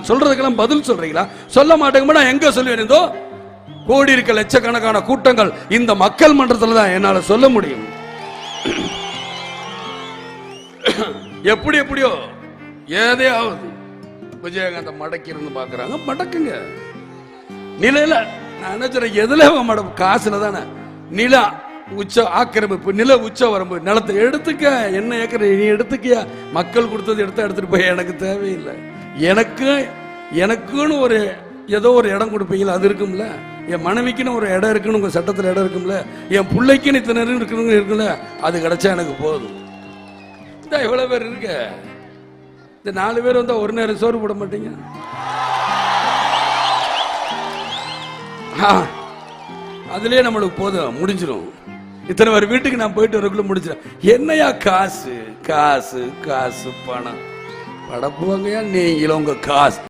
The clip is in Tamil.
சொல்றதுக்கெல்லாம் பதில் சொல்றீங்களா? சொல்ல மாட்டேங்க. நான் எங்க சொல்லுவேன்? கோடி இருக்க லட்சக்கணக்கான கூட்டங்கள் இந்த மக்கள் மன்றத்தில் தான் என்னால சொல்ல முடியும். எப்படியோ ஏதையாவது விஜயகாந்த மடக்கி இருந்து பாக்குறாங்க. மடக்குங்க. நிலையில நான் என்ன சொல்றேன், எதுல காசுல தானே நில உச்ச ஆக்கிரமிப்பு, நில உச்ச வரம்பு, நிலத்தை எடுத்துக்க. என்ன ஏக்கர் நீ எடுத்துக்கியா? மக்கள் கொடுத்தது எடுத்துட்டு போய் எனக்கு தேவையில்லை. எனக்குன்னு ஒரு ஏதோ ஒரு இடம் கொடுப்பீங்களா? அது இருக்கும்ல. என் மனைவிக்குன்னு ஒரு இடம் இருக்குன்னு உங்க சட்டத்தில் இடம் இருக்கும்ல. என் பிள்ளைக்குன்னு இத்தனை இருக்கணும் இருக்குல்ல. அது கிடைச்சா எனக்கு போதும். இந்த எவ்வளவு பேர் இருக்க? இந்த 4 பேர் வந்தா ஒரு நேரம் சோறு போட மாட்டீங்க? அதுலயே நம்மளுக்கு போதும், முடிஞ்சிடும். இத்தனை பேர் வீட்டுக்கு நான் போயிட்டு வரக்குள்ள முடிச்சிடும். என்னையா காசு காசு காசு பணம் படப்புவாங்கயா நீங்களும் உங்க காசு.